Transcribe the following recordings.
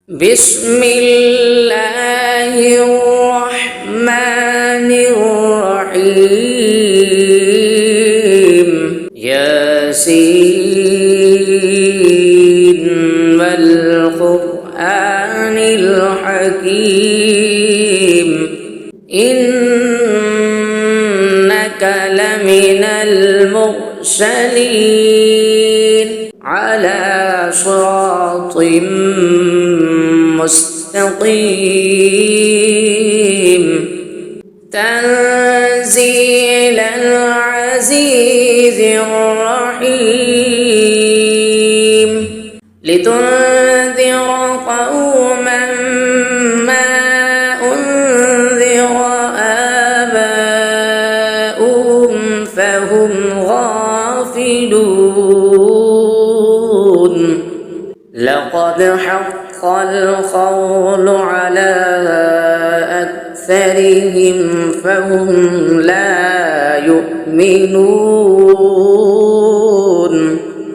بسم الله الرحمن الرحيم ياسين والقرآن الحكيم إنك لمن المرسلين على صراط مستقيم تنزيل العزيز الرحيم لتنذر قوما ما أنذر آباؤهم فهم غافلون لقد حق القول على أكثرهم فهم لا يؤمنون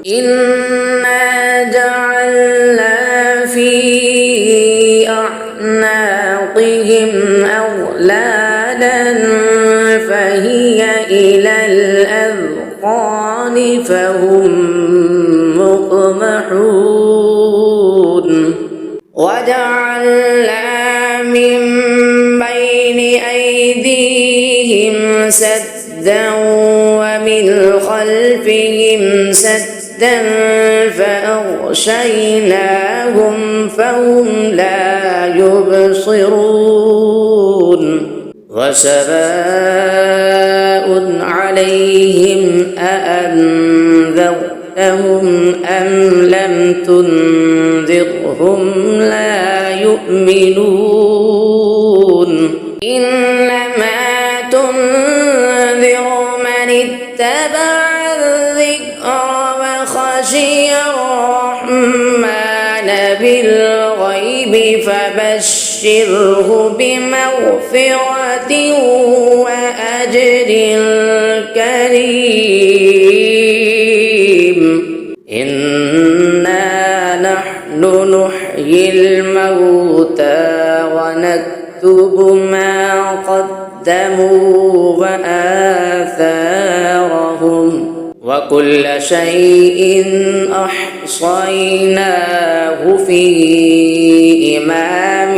إنا جعلنا في أعناقهم أغلالا فهي إلى الأذقان فهم مقمحون وجعلنا من بين أيديهم سدا ومن خلفهم سدا فأغشيناهم فهم لا يبصرون وسواء عليهم أأنذرتهم أم لم تنذرهم لا يؤمنون إنما تنذر من اتبع الذكر وخشي الرحمن بالغيب فبشره بمغفرة وأجر كريم إنا نحن نحيي الموتى ونكتب ما قدموا وآثارهم وكل شيء أحصيناه في إمام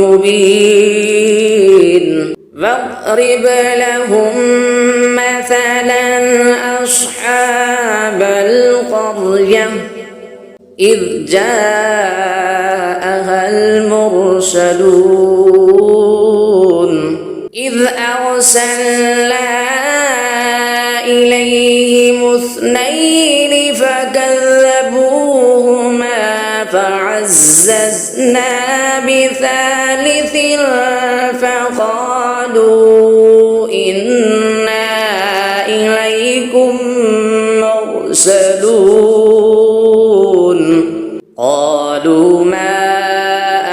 مبين واضرب لهم مثلا أصحاب القرية إذ جاءها المرسلون إذ أرسلنا إليهم اثنين فكذبوهما فعززنا بثالث فقالوا إنا إليكم مرسلون قالوا ما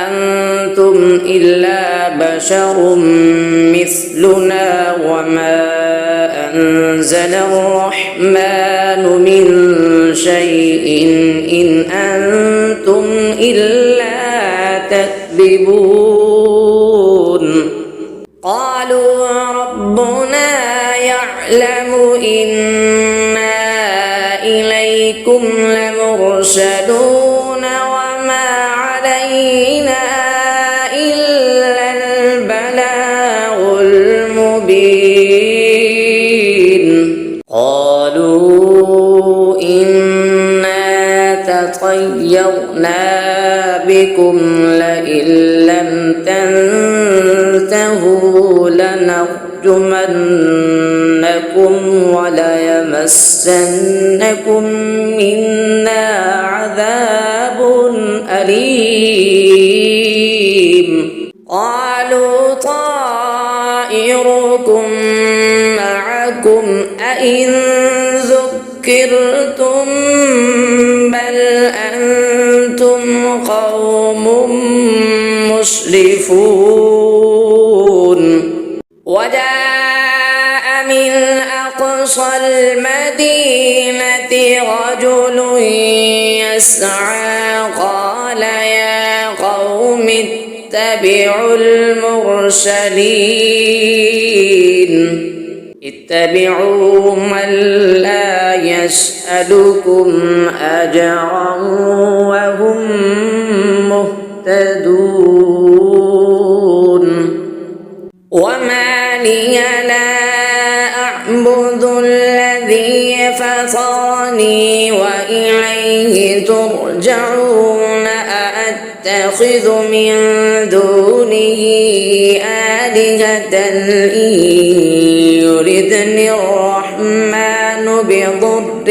أنتم إلا بشر مثلنا وما أنزل الرحمن من شيء إن أنتم إلا تكذبون قالوا ربنا يعلم إنا إليكم لمرسلون وما علينا إلا البلاغ المبين قالوا إنا تطيرنا بكم لئن لم تنتهوا لنرجمنكم وليمسنكم منا عذاب أليم قالوا طائركم معكم أئن ذكرتم بل أنتم قوم مسرفون وجاء من أقصى المدينة رجل يسعى قال يا اتبعوا المرسلين اتبعوا من لا يسألكم أجرا وهم مهتدون وما لي لا أعبد الذي فطرني وإليه ترجعون أأتخذ من دونه آلهة إن يردني الرحمن بضر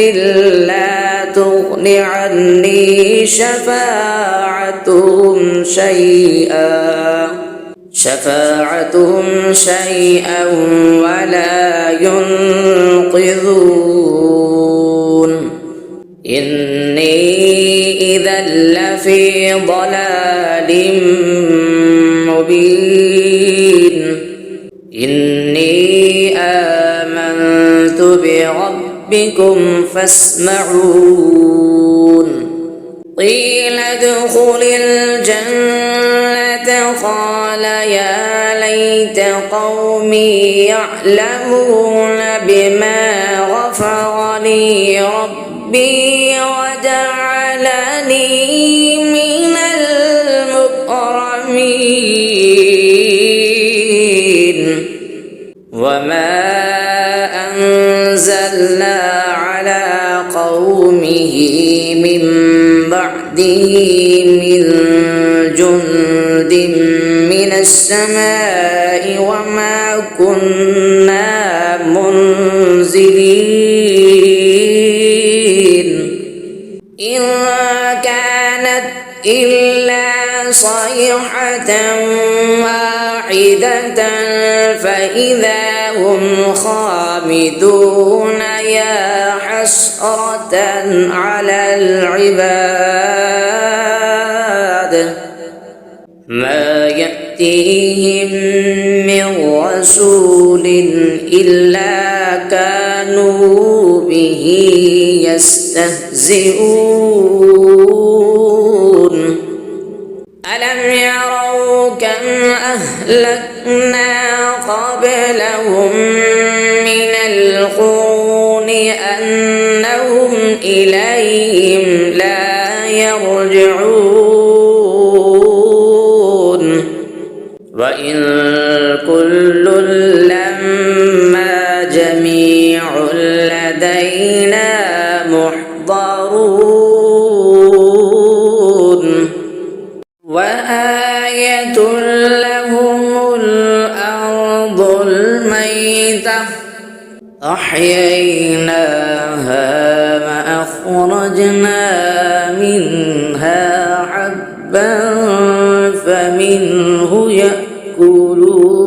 لا تغن عني شفاعتهم شيئا ولا ينقذون إني إذا لفي ضلال مبين إني آمنت بربكم فاسمعون قيل ادخل الجنة قال يا ليت قومي يعلمون بما غفر لي ربي وجعلني من المكرمين وما أنزلنا على قومه من بعده من جند من السماء وما كنا منزلين إن كانت إلا صيحة واحدة فإذا هم خامدون يا حسرة على العباد ما يأتيهم من رسول إلا كانوا به يستهزئون ألم يروا كم أهلكنا قبلهم من القرون أنهم إليهم لا يرجعون وإن كل لما جميع لدينا محضرون وآية لهم الأرض الميتة أحييناها وأخرجنا منها حبا فمنه يأكلون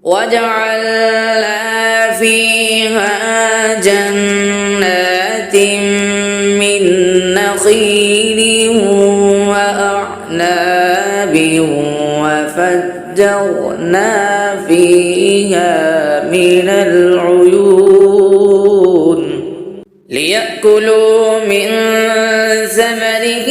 وجعلنا فيها جنات من نخيل وأعناب وفجرنا فيها من العيون ليأكلوا من ثمره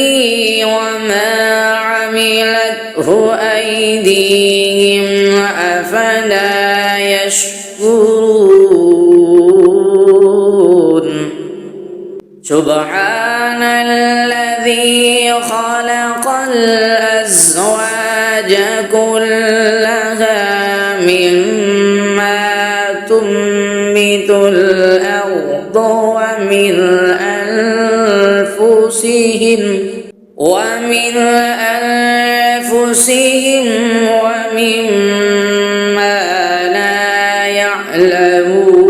وما عملته أيديهم أفلا يشكرون سبحان الذي خلق الأزواج كلها مما تنبت الأرض ومن أنفسهم ومما لا يعلمون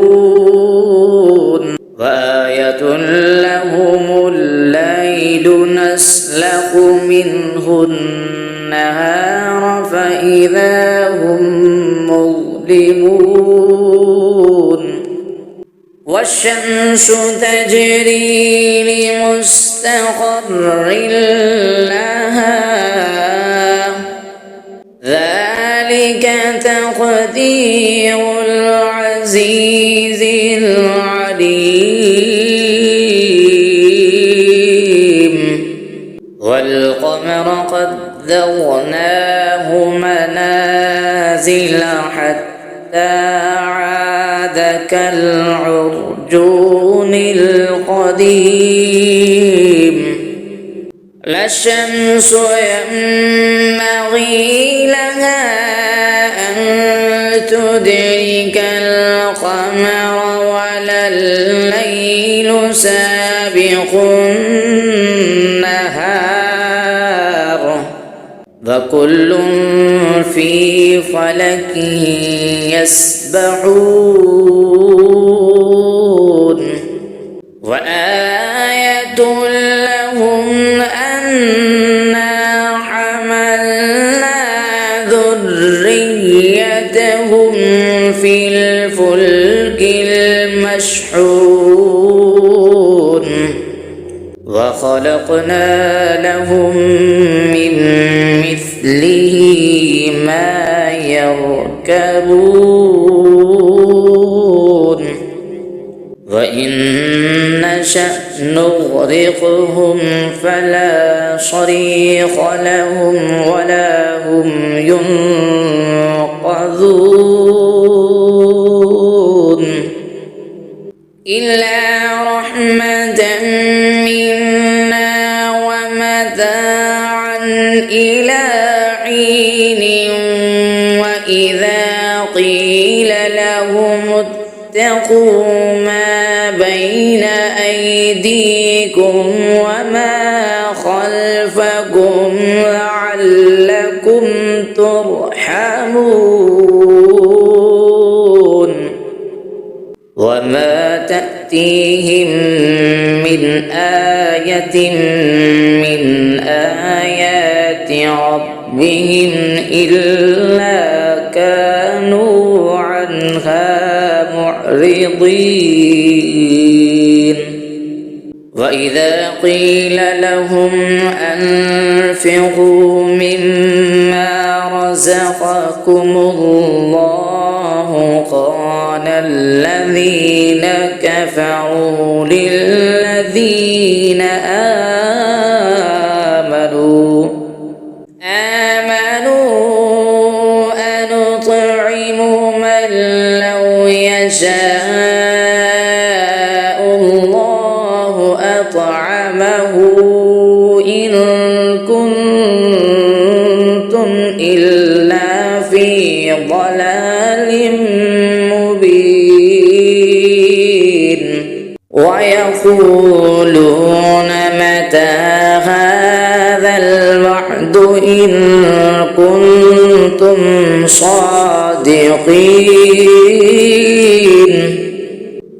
وآية لهم الليل نسلخ منه النهار فإذا هم مظلمون والشمس تجري لمستقر لها ذلك تقدير العزيز العليم والقمر قدرناه منازل حتى عاد كالعرجون القديم لا الشمس ينبغي لها أن تدرك القمر ولا الليل سابق النهار وكل في فلك يسبحون وآية لهم أنا حملنا ذريتهم في الفلك المشحون وخلقنا لهم من مثله ما يركبون وإن نشأ نغرقهم فلا صريخ لهم ولا هم ينقذون إلا رحمة منا ومتاعا إلى حين وإذا قيل لهم اتقوا ما بين أيديكم وما خلفكم لعلكم ترحمون وما تأتيهم من آية من آيات ربهم إلا كانوا عنها معرضين وإذا قيل لهم أنفقوا مما رزقكم الله قال الذين كفروا للذين آمنوا أنطعم من لو يشاء الله أطعمه إن كنتم إلا في ضلال مبين ويقولون متى هذا الوعد إن كنتم صادقين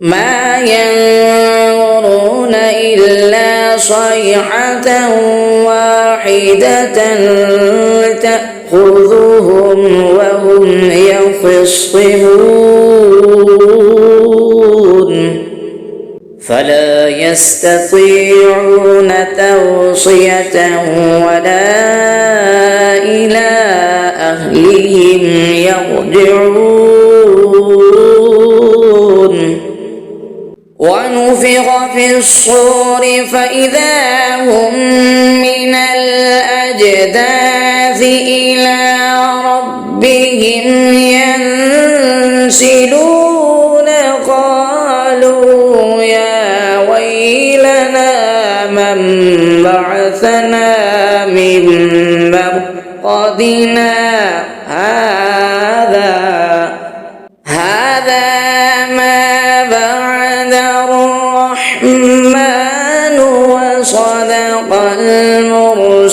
ما ينظرون إلا صيحة واحدة تأخذهم وهم يخصمون فلا يستطيعون توصية ولا إلى أهلهم يرجعون ونفخ في الصور فإذا هم من الأجداث إلى ربهم ينسلون قالوا يا ويلنا من بعثنا من مرقدنا هذا ما بعد الرحمن وصدق المرسلون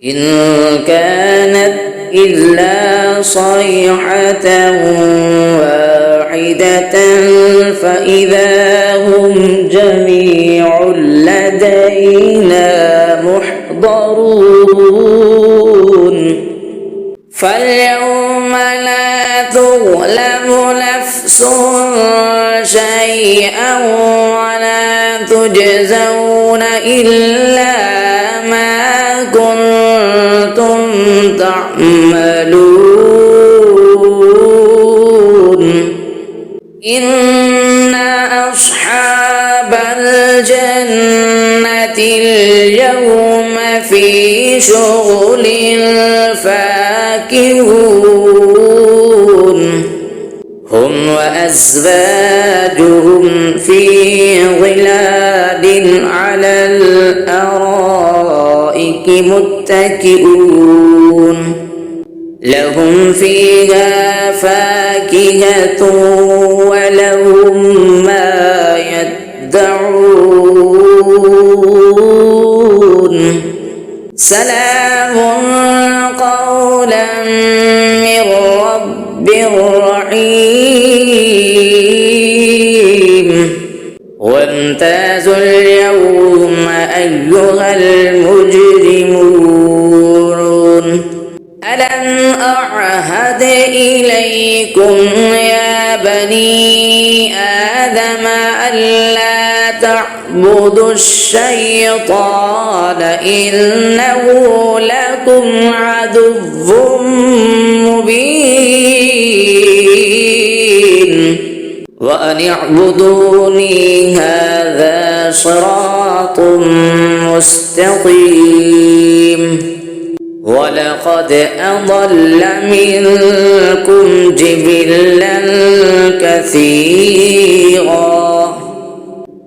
إن كانت إلا صيحة واحدة فإذا هم جميع لدينا محضرون فاليوم لا تظلم نفس شيئا ولا تجزون إلا ما كنتم تعملون إن أصحاب الجنة اليوم في شغل فاكهون هم وأزواجهم في ظلال على الأرائك متكئون لهم فيها فاكهة ولهم ما يدعون سلام قولا من رب رحيم وامتازوا اليوم أيها المجرمون ألم أعهد إليكم يا بني آدم ألا تعبدوا الشيطان إنه لكم عدو مبين وأن اعبدوني هذا صراط مستقيم ولقد أضل منكم جبلا كثيرا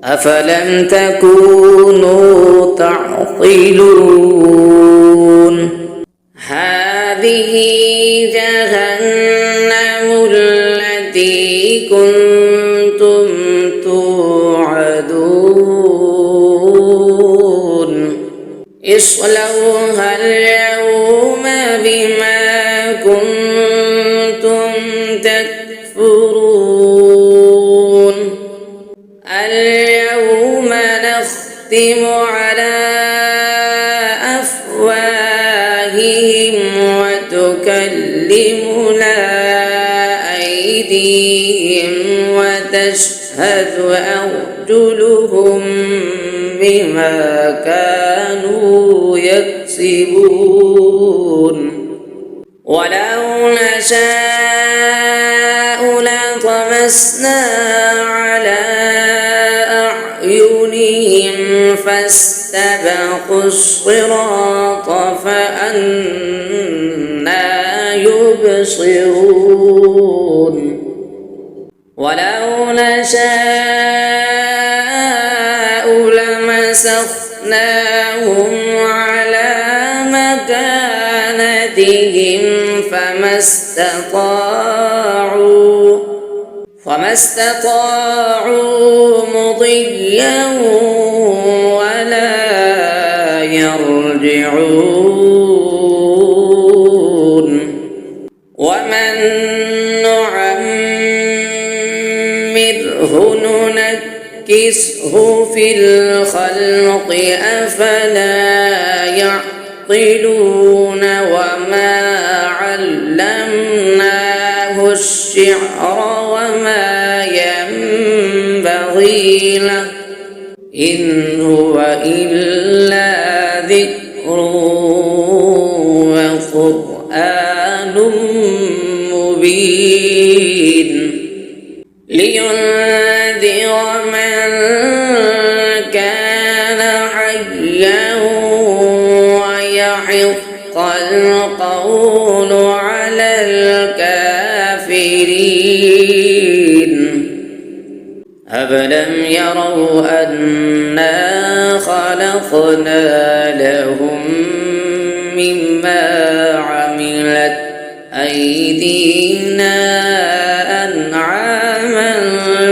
أفلم تكونوا تعقلون هذه جهنم التي كنتم توعدون اصلوها اليوم بما كنتم تكفرون اليوم نختم على أفواههم وتكلمنا أيديهم وتشهد أرجلهم بما كانوا يكسبون ولو نشاء لطمسنا على أعينهم فاستبقوا الصراط فأنى يبصرون ولو نشاء لمسخناهم على مكانتهم فما استطاعوا مضيا ولا يرجعون ومن نعمره ننكسه في الخلق أفلا يعقلون وما علمناه الشعر وما ينبغي له إن هو إلا ذكر وقرآن مبين لينذر من كان حيا ويحق القول على الكافرين أفلم يروا أنا خلقنا لهم مما عملت أيدينا أنعاما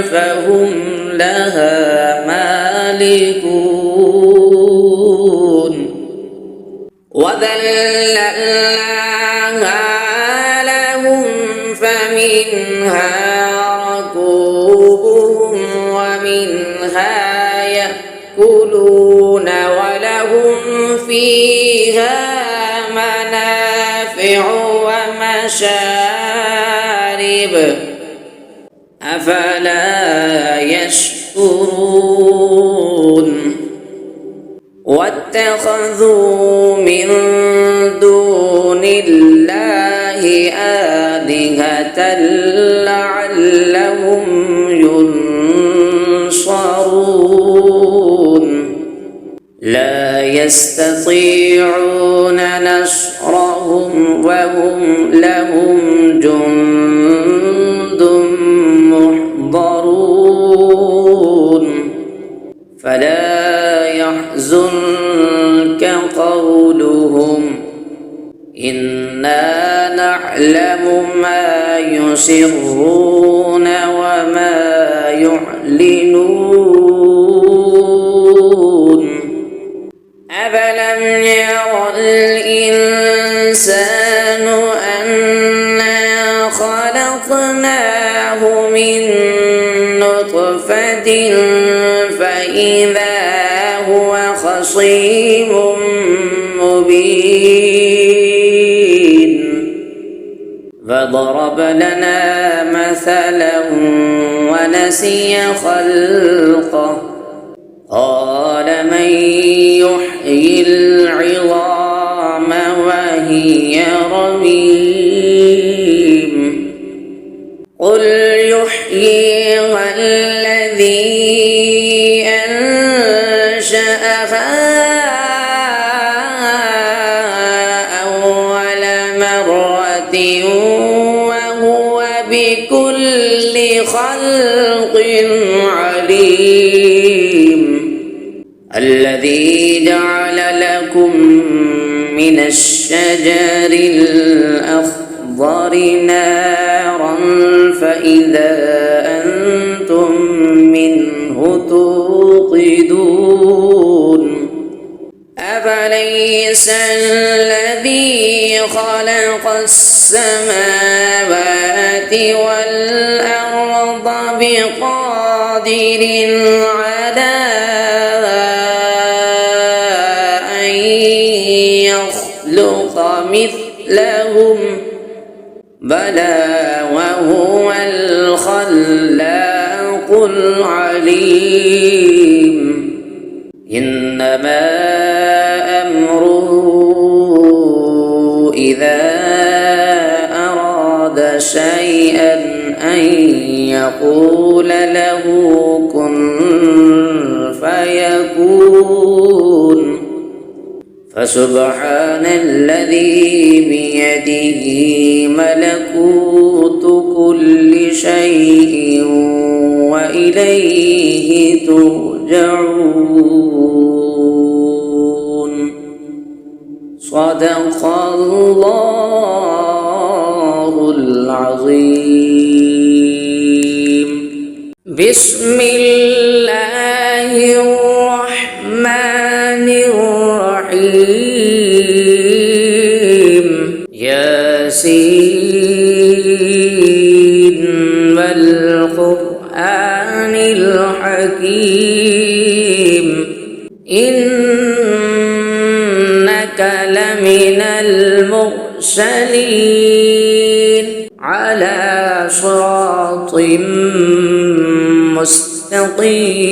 فهم لها مالكون وذللناها لهم فمنها ركوبهم ومنها يأكلون ولهم فيها منافع ومشارب أفلا يشكرون واتخذوا من دون الله آلهة لعلهم ينصرون يستطيعون نصرهم وهم لهم جند محضرون فلا يحزنك قولهم إنا نعلم ما يسرون وما يعلنون أفلم ير الإنسان أنا خلقناه من نطفة فإذا هو خصيم مبين فضرب لنا مثلا ونسي خلقه قال من يحيي العظام وهي رميم قل يحييها الذي أنشأها أول مرة وهو بكل خلق عليم الذي جعل لكم من الشجر الأخضر نارا فإذا أنتم منه توقدون أفليس الذي خلق السماوات والأرض بقادر على أن يخلق مثلهم بلى وهو الخلاق العليم إنما أمره إذا أراد شيئا أن يقول له كن فيكون فسبحان الذي بيده ملكوت كل شيء وإليه ترجعون صدق الله العظيم بسم الله الرحمن الرحيم ياسين والقرآن الحكيم إنك لمن المرسلين على صراط مستقيم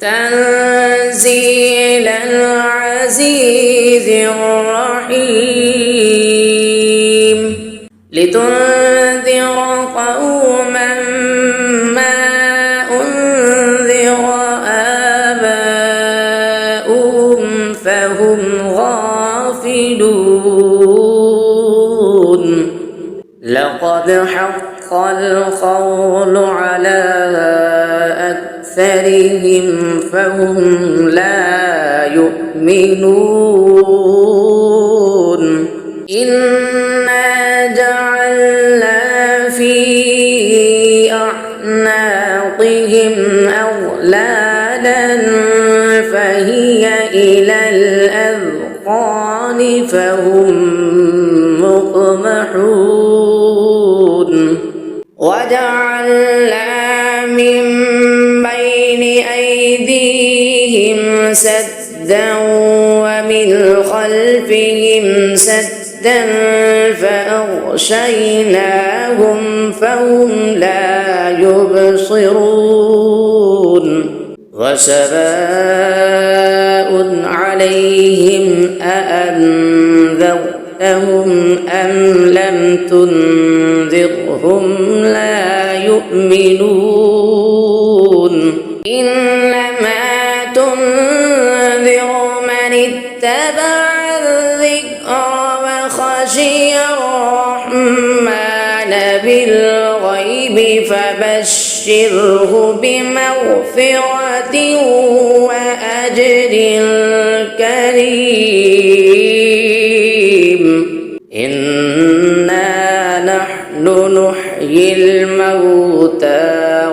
تنزيل العزيز الرحيم لتنذر قوما ما أنذر آباؤهم فهم غافلون لقد حق القول على أكثرهم فهم لا يؤمنون إنا جعلنا في أعناقهم أغلالا فهي إلى الأذقان فهم مقمحون وجعلنا من بين أيديهم سدا ومن خلفهم سدا فأغشيناهم فهم لا يبصرون وسواء عليهم أأنذرتهم أم لم تنذرهم لا يؤمنون إنما تنذر فبشره بمغفرة وأجر كريم. إنا نحن نحيي الموتى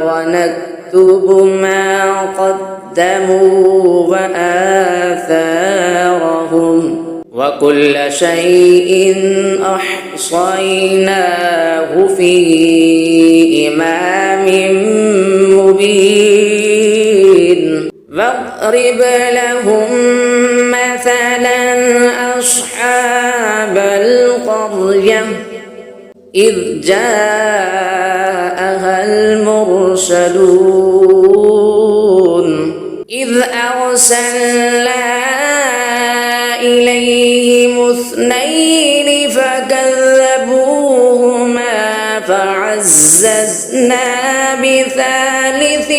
ونكتب ما قدموا وآثارهم وكل شيء أحصيناه في إمام مبين. واضرب لهم مثلا أصحاب القرية إذ جاءها المرسلون إذ أرسلنا إليهم اثنين فكذبوهما فعززنا بثالث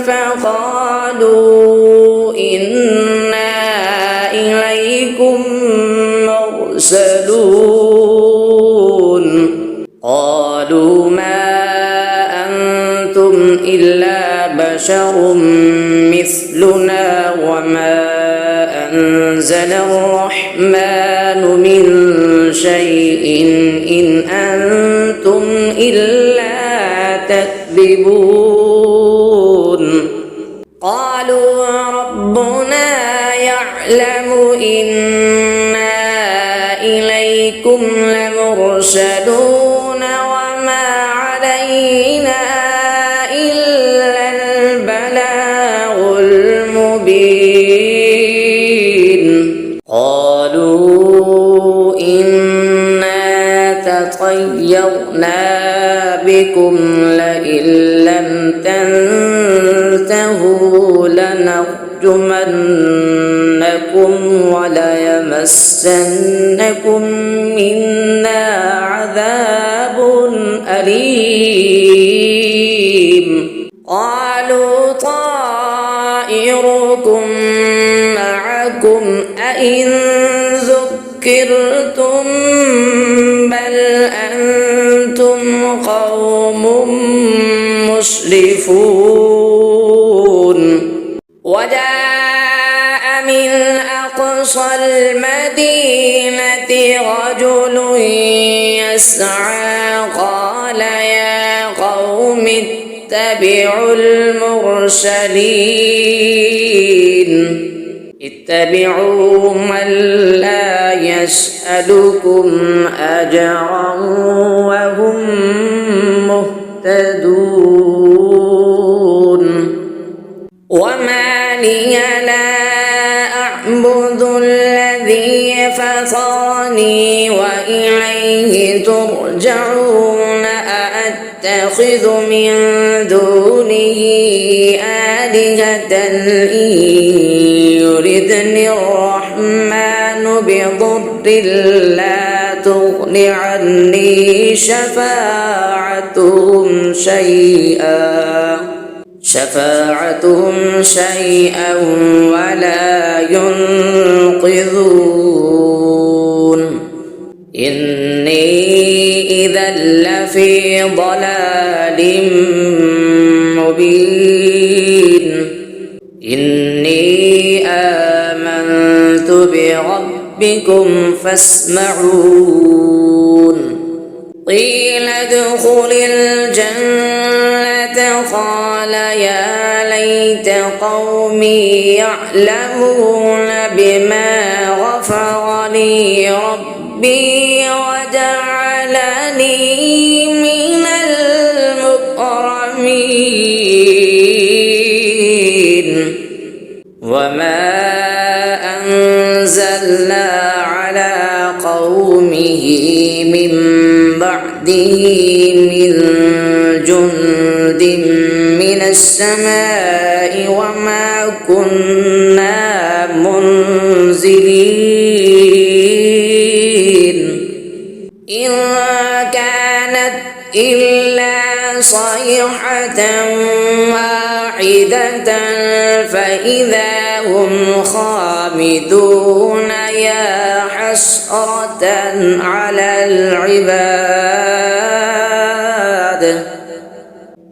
فقالوا إنا إليكم مرسلون. قالوا ما أنتم إلا بشر مثلنا وما أنزل الرحمن من شيء إن أنتم إلا تكذبون. قالوا ربنا يعلم إنا إليكم لمرسلون وما علينا إلا البلاغ المبين. قالوا إنا تطيرنا بكم لئن لم تنتهوا لنرجمنكم وليمسنكم منا عذاب أليم. قالوا طائركم معكم أئن ذكرتم بل أنتم قوم مسرفون. وجاء من أقصى المدينة رجل يسعى قال يا قوم اتبعوا المرسلين اتبعوا من لا يسألكم أجرا وهم مهتدون. وما لي لا أعبد الذي فطرني وإليه ترجعون. أأتخذ من دونه آلهة إن يردني الرحمن بضر لا تغن عني شفاعتهم شيئا ولا ينقذون. إني إذا لفي ضلال مبين. إني آمنت بربكم فاسمعون. قيل ادخل الجنة قال يا ليت قومي يعلمون بما غفر لي ربي وجعلني من المكرمين. وما أنزلنا على قومه من بعده من جند من السماء وما كنا منزلين. إن كانت إلا صيحة واحدة فإذا هم خامدون. يا حسرة على العباد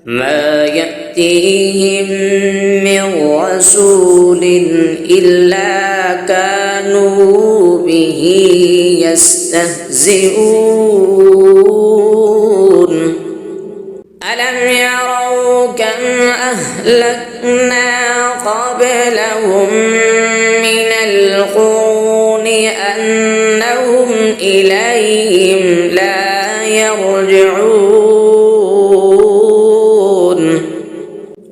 ما يأتيهم من رسول إلا كانوا به يستهزئون ألم يروا كم أهلكنا قبلهم من القرون أنهم إليهم لا يرجعون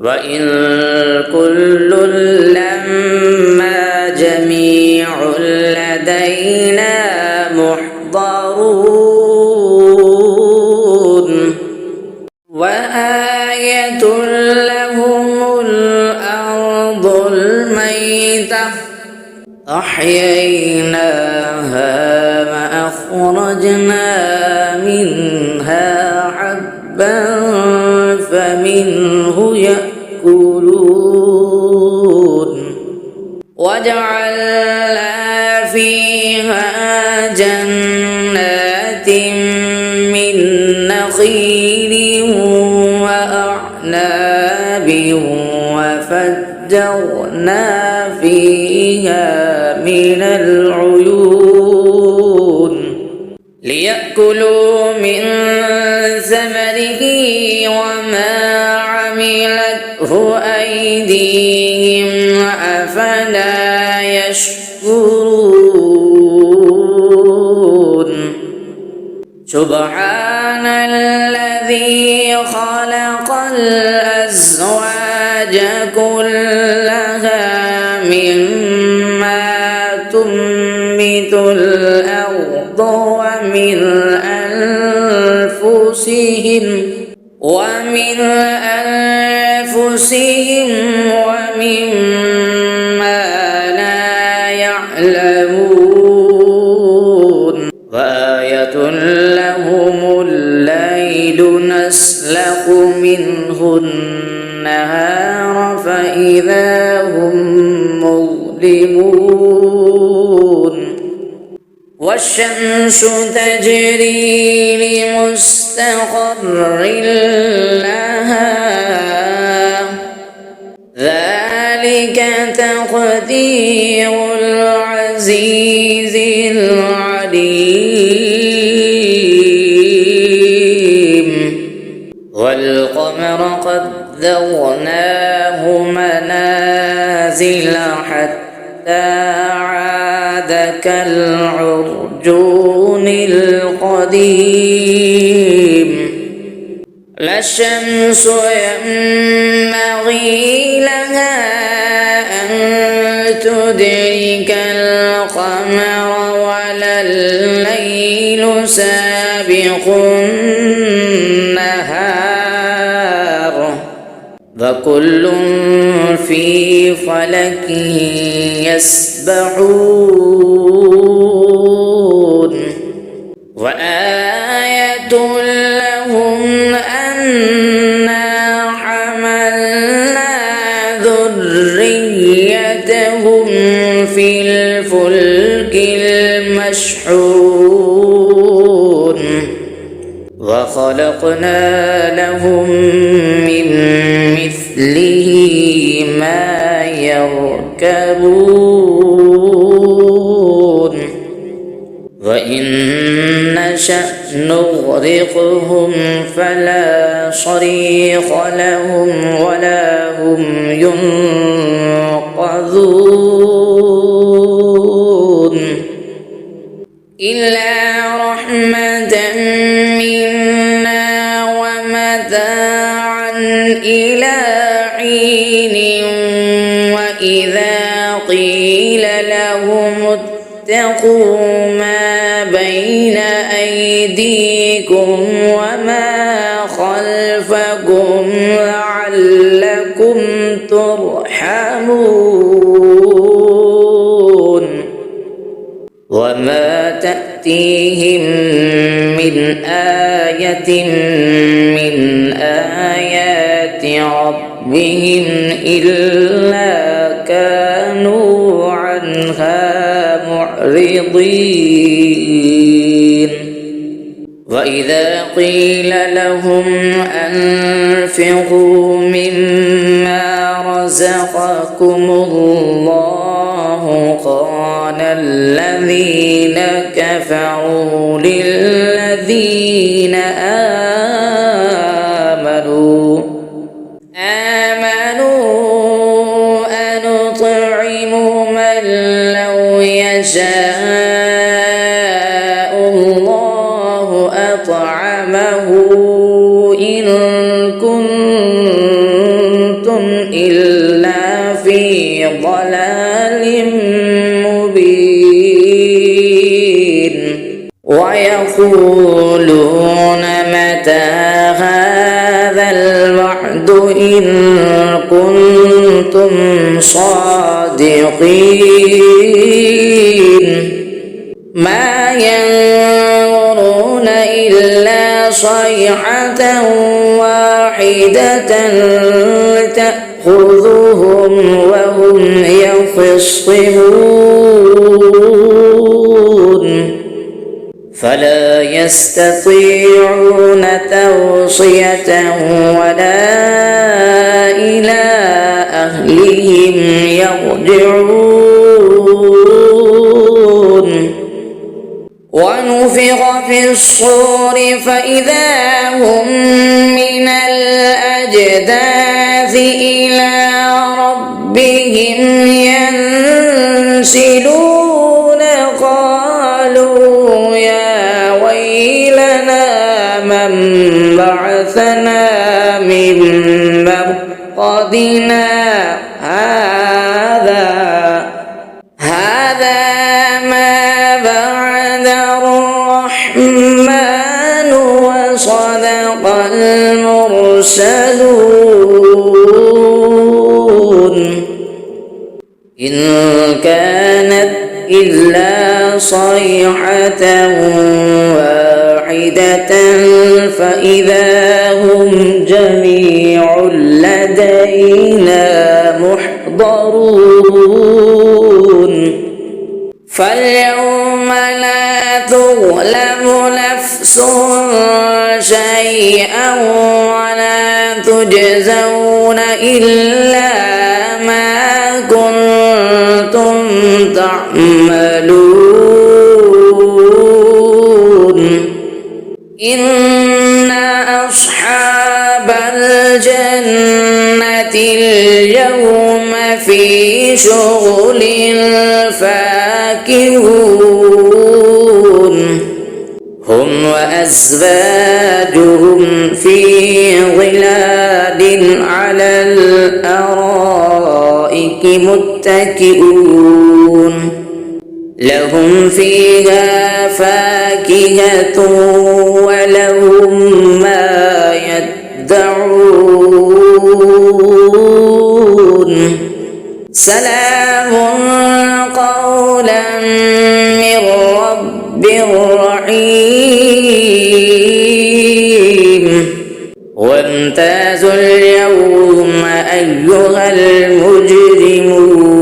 وإن كل لما جميع لدينا محضرون وآية لهم الأرض الميتة أحييناها وأخرجنا منها حبا فمنه يأكلون وجعلنا فيها جنات من نخيل وأعناب وفجرنا فيها من العيون ليأكلوا من ثمره وما عملته أيديهم أفلا يشكرون سبحان الذي خلق الأزواج كلها مما تنبت الأرض ومن أنفسهم ومما لا يعلمون وآية لهم الليل نسلخ منه النهار فإذا هم مظلمون والشمس تجري لمستقر لها ذلك تقدير العزيز العليم والقمر قدرناه منازل حتى عاد كالعرجون القديم لا الشمس ينبغي لها أن تدرك القمر ولا الليل سابق النهار وكل في فلك يسبحون وآية لهم أنا حملنا ذريتهم في الفلك المشحون وخلقنا لهم من مثله ما يركبون وإن نشأ نغرقهم فلا صريخ لهم ولا هم ينقذون إلا رحمة منا ومتاعا إلى حين وإذا قيل لهم اتقوا ما بين أيديكم وما خلفكم لعلكم ترحمون وما تأتيهم من آية من آيات ربهم إلا كانوا عنها معرضين وإذا قيل لهم أنفقوا مما رزقكم الله قال الذين كفروا للذين آمنوا أنطعم من لو يشاء الله أطعمه إن كنتم إلا في ضلال مبين ويقولون متى هذا الوعد إن كنتم صادقين ما ينظرون إلا صيحة واحدة تأخذهم وهم يخصمون فلا يستطيعون توصية ولا إلى أهلهم يرجعون ونفخ في الصور فإذا هم من الأجداث إلى ربهم ينسلون قالوا يا ويلنا من بعثنا من مرقدنا هذا ما بعد الرحمن وصدق المرسلون إن كانت إلا صيحة واحدة فإذا هم جميع لدينا محضرون فاليوم لا تظلم نفس شيئا ولا تجزون إلا ما كنتم تعملون إن أصحاب الجنة اليوم في شغل فاكهون هم وأزواجهم في ظلال على الأرائك متكئون لهم فيها فاكهة ولهم ما يدعون سلام قولا من رب رحيم وامتازوا اليوم أيها المجرمون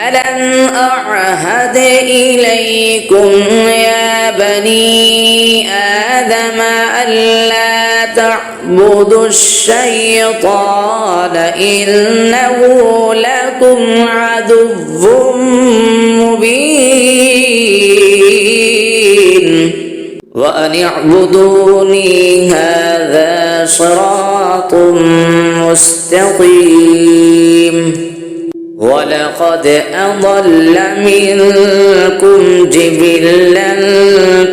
ألم أعهد إليكم يا بني آدم ألا تعبدوا الشيطان إنه لكم عدو مبين وأن اعبدوني هذا صراط مستقيم ولقد أضل منكم جبلا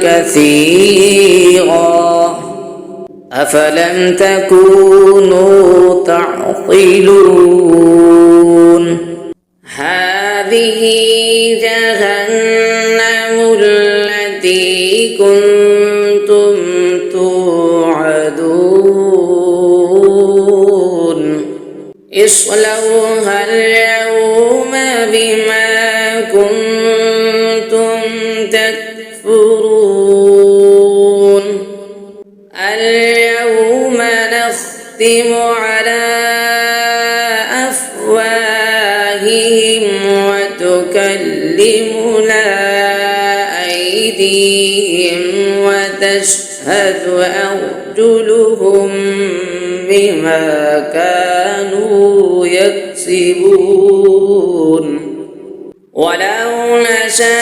كثيرا أفلم تكونوا تعقلون هذه جهنم التي كنتم توعدون اصلوها اليوم بما كنتم تكفرون اليوم نختم على أفواههم وتكلمنا أيديهم تشهد أرجلهم بما كانوا يكسبون ولو نشاء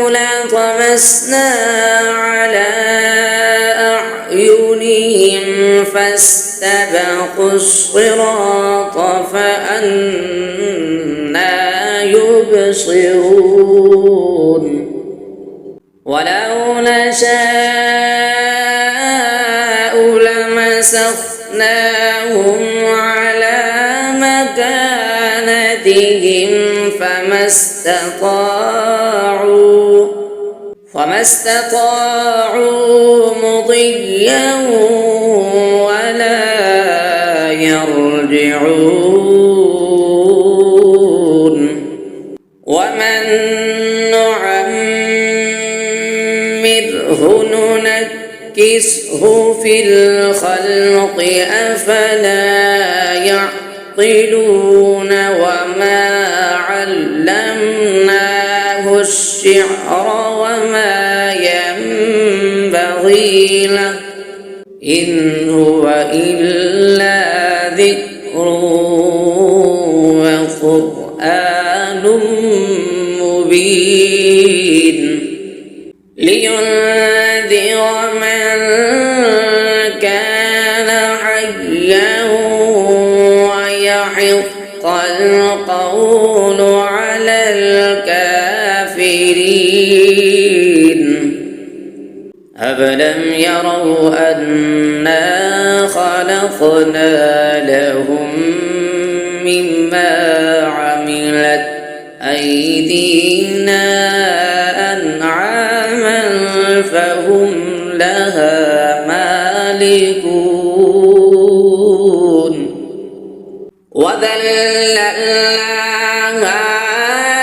لطمسنا على أعينهم فاستبقوا الصراط فأنى يبصرون ولو نشاء لمسخناهم على مكانتهم فما استطاعوا مضيا ولا يرجعون ومن نعمره ننكسه في الخلق أفلا يعقلون وما علمناه الشعر وما ينبغي له إن هو إلا ذكر وقرآن مبين لينذر من كان حيا ويحق القول على الكافرين أفلم يروا أنا خلقنا لهم مما عملت أيدينا أنعاما فهم لها مالكون وذللناها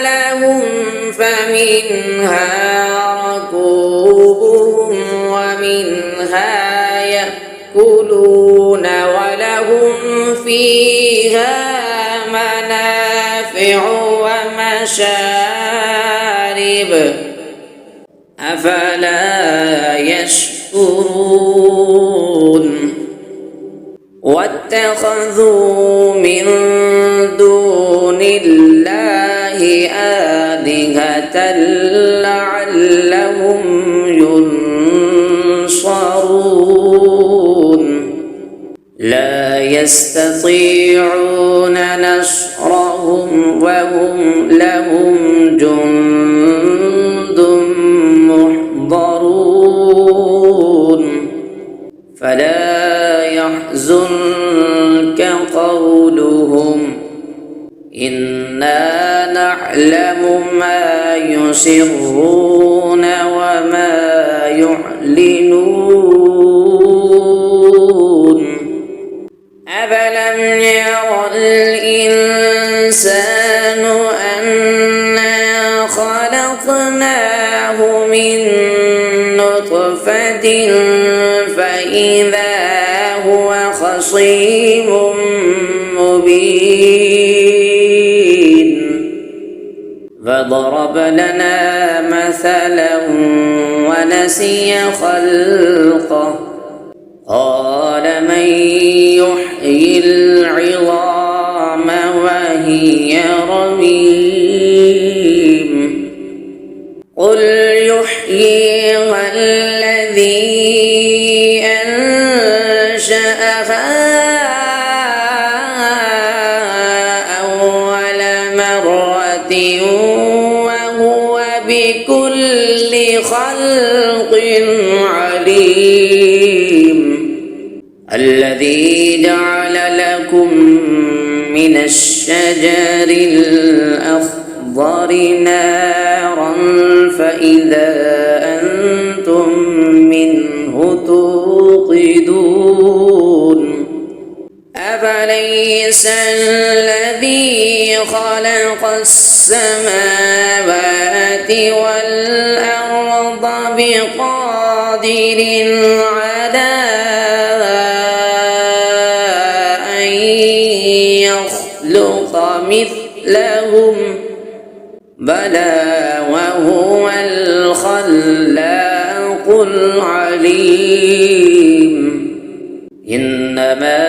لهم فمنها ركوبهم ومنها يأكلون ولهم فيها منافع ومشارب أفلا يشكرون واتخذوا من دون الله آلهة لعلهم ينصرون لا يستطيعون نصرهم وهم لهم جند محضرون فلا يحزنك قولهم إنا نعلم ما يسرون وما يعلنون أفلم ير الإنسان أنا خلقناه من نطفة فإذا هو خصيم مبين فضرب لنا مثلا ونسي خلقه قال من يحيي العظام وهي رميم قل يحييها الذي أنشأها أول مرة وهو بكل خلق عليم الذي جعل لكم من الشجر الأخضر نارا فإذا أنتم منه توقدون أفليس الذي خلق السماوات والأرض بقادر على أن يخلق مثلهم بلى وهو الخلاق العليم إنما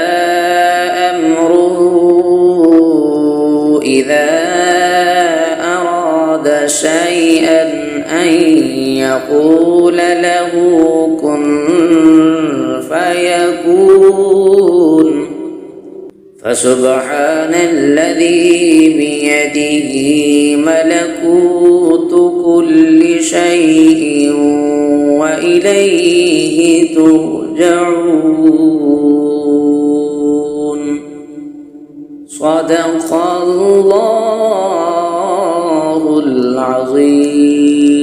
أمره إذا أراد شيئا أن يقول له كن فيكون فسبحان الذي بيده ملكوت كل شيء وإليه ترجعون صدق الله العظيم